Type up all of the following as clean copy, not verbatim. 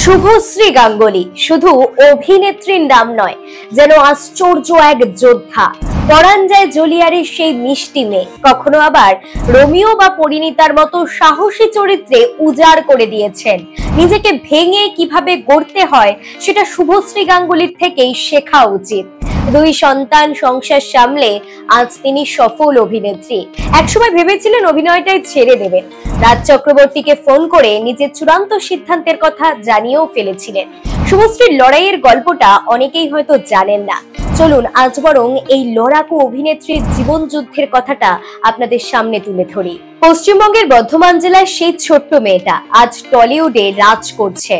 শুভশ্রী গাঙ্গুলি শুধু অভিনেত্রীর নাম নয়, যেন আশ্চর্য এক যোদ্ধা। পরাণ যায় জ্বলিয়ারের সেই মিষ্টি মেয়ে, কখনো আবার রোমিও বা পরিণীতার মতো সাহসী চরিত্রে উজাড় করে দিয়েছেন। নিজেকে ভেঙে কিভাবে গড়তে হয় সেটা শুভশ্রী গাঙ্গুলির থেকেই শেখা উচিত। দুই সন্তান, সংসার সামলে আজ তিনি সফল অভিনেত্রী। একসময় ভেবেছিলেন অভিনয়টাই ছেড়ে দেবেন। রাজ চক্রবর্তীকে ফোন করে নিজের চূড়ান্ত সিদ্ধান্তের কথা জানিয়েও ফেলেছিলেন। শুভশ্রীর লড়াইয়ের গল্পটা অনেকেই হয়তো জানেন না। চলুন আজ বরং এই লড়াকু অভিনেত্রীর জীবন যুদ্ধের কথাটা আপনাদের সামনে তুলে ধরি। পশ্চিমবঙ্গের বর্ধমান জেলার সেই ছোট্ট মেয়েটা আজ টলিউডে রাজ করছে।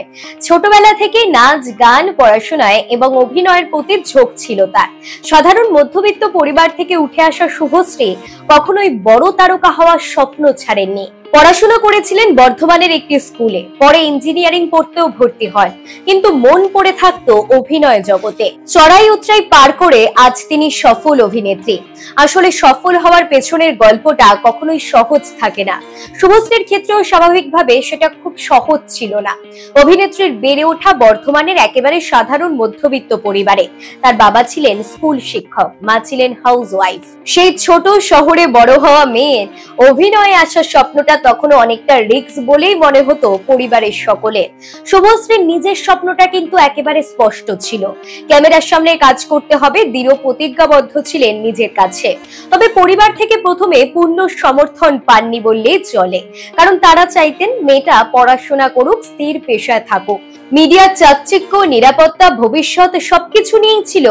ছোটবেলা থেকে নাচ, গান, পড়াশোনায় এবং অভিনয়ের প্রতি ঝোঁক ছিল তার। সাধারণ মধ্যবিত্ত পরিবার থেকে উঠে আসা শুভশ্রী কখনোই বড় তারকা হওয়ার স্বপ্ন ছাড়েননি। পড়াশোনা করেছিলেন বর্ধমানের একটি স্কুলে, পরে ইঞ্জিনিয়ারিং পড়তেও ভর্তি হয়, কিন্তু মন পড়ে থাকতো অভিনয় জগতে। চড়াই উতরাই পার করে আজ তিনি সফল অভিনেত্রী। আসলে সফল হওয়ার পেছনের গল্পটা কখনোই সহজ থাকে না। শুভশ্রীর ক্ষেত্রেও স্বাভাবিকভাবে সেটা খুব সহজ ছিল না। অভিনেত্রীর বেড়ে ওঠা বর্ধমানের একেবারে সাধারণ মধ্যবিত্ত পরিবারে। তার বাবা ছিলেন স্কুল শিক্ষক, মা ছিলেন হাউসওয়াইফ। সেই ছোট শহরে বড় হওয়া মেয়ের অভিনয়ে আসার স্বপ্নটা তখনও অনেকটা রিস্ক বলেই মনে হতো পরিবারের সকলে। শুভশ্রীর নিজের স্বপ্নটা কিন্তু একেবারে স্পষ্ট ছিল। ক্যামেরার সামনে কাজ করতে হবে, দৃঢ় প্রতিজ্ঞাবদ্ধ ছিলেন নিজের কাছে। তবে পরিবার থেকে প্রথমে পূর্ণ সমর্থন পাননি বললেই চলে, কারণ তারা চাইতেন মেয়েটা পড়াশোনা করুক, স্থির পেশায় থাকুক। মিডিয়ার চাকচিক্য, নিরাপত্তা, ভবিষ্যৎ সবকিছু নিয়েই ছিল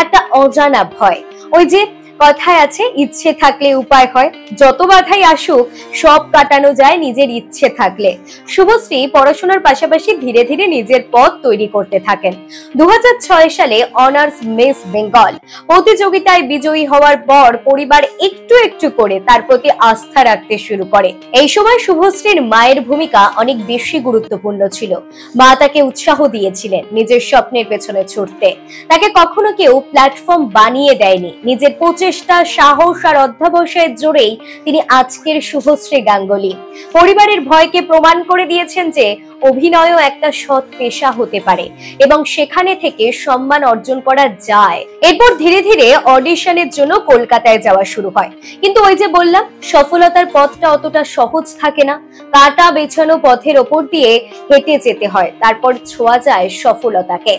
একটা অজানা ভয়। ওই যে কথায় আছে, ইচ্ছে থাকলে উপায় হয়। যত বাধাই আসুক সব কাটানো যায় নিজের ইচ্ছে থাকলে। শুভশ্রী পড়াশোনার পাশাপাশি ধীরে ধীরে নিজের পথ তৈরি করতে থাকেন। 2006 সালে অনার্স মিস বেঙ্গল প্রতিযোগিতায় বিজয়ী হওয়ার পর পরিবার একটু একটু করে তার প্রতি আস্থা রাখতে শুরু করে। এই সময় শুভশ্রীর মায়ের ভূমিকা অনেক বেশি গুরুত্বপূর্ণ ছিল। মা তাকে উৎসাহ দিয়েছিলেন নিজের স্বপ্নের পেছনে ছুটতে। তাকে কখনো কেউ প্ল্যাটফর্ম বানিয়ে দেয়নি। নিজের চেষ্টা, সাহস আর অধ্যবসায়ের জোরেই তিনি আজকের শুভশ্রী গাঙ্গুলি। পরিবারের ভয়কে প্রমাণ করে দিয়েছেন যে অভিনয়ও একটা সৎ পেশা হতে পারে এবং সেখানে থেকে সম্মান অর্জন করা যায়। এরপর ধীরে ধীরে অডিশনের জন্য কলকাতায় যাওয়া শুরু হয়। কিন্তু ওই যে বললাম, সফলতার পথটা অতটা সহজ থাকে না। কাটা বেছানো পথের ওপর দিয়ে হেঁটে যেতে হয়, তারপর ছোঁয়া যায় সফলতাকে।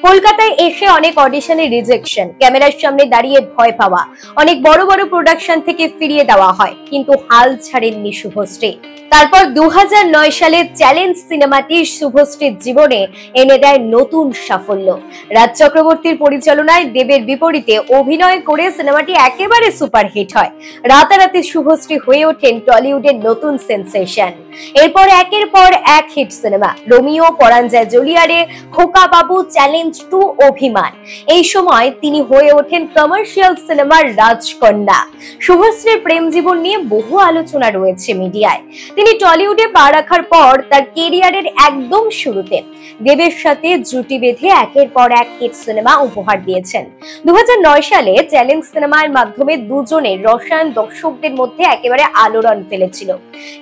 কলকাতায় এসে অনেক অডিশনে রিজেকশন, ক্যামেরার সামনে দাঁড়িয়ে ভয় পাওয়া, অনেক বড় বড় প্রোডাকশন থেকে ফিরিয়ে দেওয়া হয়, কিন্তু হাল ছাড়েননি শুভশ্রী। তারপর 2009 সালে চ্যালেঞ্জ সিনেমাটি শুভশ্রীর জীবনে এনে দেয় নতুন সাফল্য। রাজ চক্রবর্তীর পরিচালনায় দেবের বিপরীতে অভিনয় করে সিনেমাটি একেবারে সুপারহিট হয়। রাতারাতি শুভশ্রী হয়ে ওঠেন টলিউডের নতুন সেন্সেশন। এরপর একের পর এক হিট সিনেমা, রোমিও, পরাণ যায় জ্বলিয়ারে, খোকা বাবু, চ্যালেঞ্জ 2, অভিমান। এই সময় তিনি হয়ে ওঠেন কমার্শিয়াল সিনেমার রাজকন্যা। শুভশ্রীর প্রেম জীবন নিয়ে বহু আলোচনা রয়েছে মিডিয়ায়। তিনি টলিউডে পা রাখার পর তার কেরিয়ারের একদম শুরুতে দেবের সাথে জুটি বেঁধে একের পর এক হিট সিনেমা উপহার দিয়েছেন। 2009 সালে চ্যালেঞ্জ সিনেমার মাধ্যমে দুজনের রসায়ন দর্শকদের মধ্যে একেবারে আলোড়ন ফেলেছিল।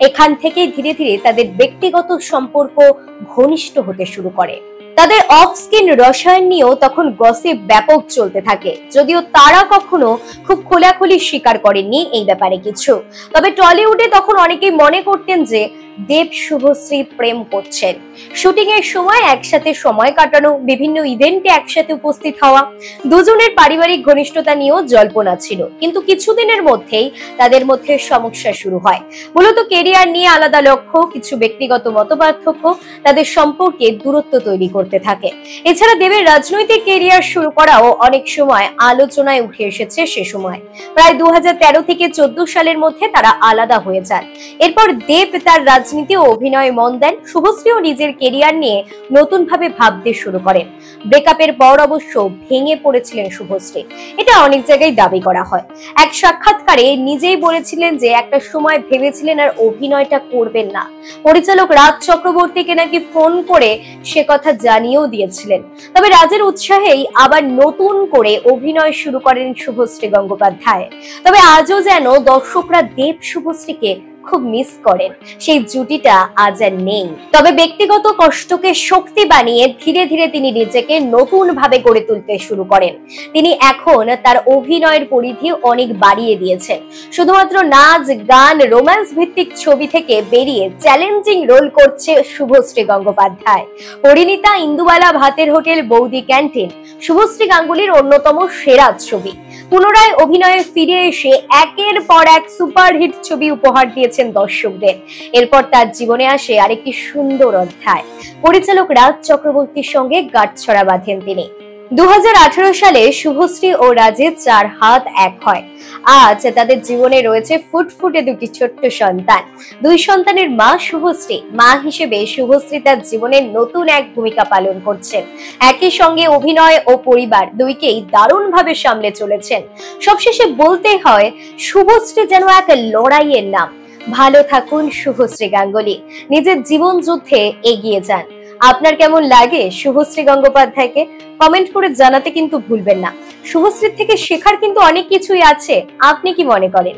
এখান থেকে ধীরে ধীরে তাদের ব্যক্তিগত সম্পর্ক ঘনিষ্ঠ হতে শুরু করে। তাদের অফ স্ক্রিন রসায়ন নিয়েও তখন গসিপ ব্যাপক চলতে থাকে, যদিও তারা কখনো খুব খোলাখুলি স্বীকার করেননি এই ব্যাপারে কিছু। তবে টলিউডে তখন অনেকেই মনে করতেন যে দেব শুভশ্রী প্রেম করছেন। শুটিং এর সময় একসাথে সময় কাটানো, বিভিন্ন ইভেন্টে একসাথে উপস্থিত হওয়া, দুজনের পারিবারিক ঘনিষ্ঠতা নিয়েও জল্পনা ছিল। কিন্তু কিছুদিনের মধ্যেই তাদের মধ্যে সমস্যা শুরু হয়। মূলত কেরিয়ার নিয়ে আলাদা লক্ষ্য, কিছু ব্যক্তিগত মতপার্থক্য তাদের সম্পর্কে দূরত্ব তৈরি করতে থাকে। এছাড়া দেবের রাজনৈতিক কেরিয়ার শুরু করাও অনেক সময় আলোচনায় উঠে এসেছে। সে সময় প্রায় 2013 থেকে 14 সালের মধ্যে তারা আলাদা হয়ে যান। এরপর দেব তার রাজনীতি ও অভিনয়ে মন দেন। শুভশ্রীও নিজের কেরিয়ার নিয়ে নতুন ভাবে ভাবতে শুরু করেন। ব্রেকআপের পর অবশ্য ভেঙে পড়েছিলেন শুভশ্রী, এটা অনেক জায়গায় দাবি করা হয়। এক সাক্ষাৎকারে নিজেই বলেছিলেন যে একটা সময় ভেবেছিলেন আর অভিনয়টা করবেন না। পরিচালক রাজ চক্রবর্তীকে নাকি ফোন করে সে কথা জানিয়েও দিয়েছিলেন। তবে রাজের উৎসাহেই আবার নতুন করে অভিনয় শুরু করেন শুভশ্রী গঙ্গোপাধ্যায়। তবে আজও যেন দর্শকরা দেব শুভশ্রীকে খুব মিস করেন। সেই জুটিটা আজ আর নেই। তবে ব্যক্তিগত কষ্টকে শক্তি বানিয়ে ধীরে ধীরে তিনি নিজেকে নতুন ভাবে গড়ে তুলতে শুরু করেন। তিনি এখন তার অভিনয়ের পরিধি অনেক বাড়িয়ে দিয়েছেন। শুধুমাত্র নাচ, গান, রোম্যান্স ভিত্তিক ছবি থেকে বেরিয়ে চ্যালেঞ্জিং রোল করছে শুভশ্রী গঙ্গোপাধ্যায়। পরিণীতা, ইন্দুবালা, ভাতের হোটেল, বৌদি ক্যান্টিন শুভশ্রী গাঙ্গুলির অন্যতম সেরা ছবি। পুনরায় অভিনয়ে ফিরে এসে একের পর এক সুপারহিট ছবি উপহার দিয়েছেন দর্শকদের। এরপর তার জীবনে আসে আরেকটি সুন্দর অধ্যায়। পরিচালক রাজ চক্রবর্তীর সঙ্গে গাঁটছড়া বাঁধেন তিনি। 2018 সালে শুভশ্রী ও রাজের 4 হাত এক হয়। আজ তাদের জীবনে রয়েছে ফুটফুটে দুটি ছোট্ট সন্তান। 2 সন্তানের মা শুভশ্রী। মা হিসেবে শুভশ্রী তার জীবনের নতুন এক ভূমিকা পালন করছেন। একই সঙ্গে অভিনয় ও পরিবার দুইকেই দারুণভাবে সামলে চলেছেন। সবশেষে বলতে হয়, শুভশ্রী যেন এক লড়াইয়ের নাম। ভালো থাকুন শুভশ্রী গাঙ্গুলি, নিজের জীবন যুদ্ধে এগিয়ে যান। আপনার কেমন লাগে শুভশ্রী গঙ্গোপাধ্যায়কে? কমেন্ট করে জানাতে কিন্তু ভুলবেন না। শুভশ্রীর থেকে শেখার কিন্তু অনেক কিছুই আছে। আপনি কি মনে করেন?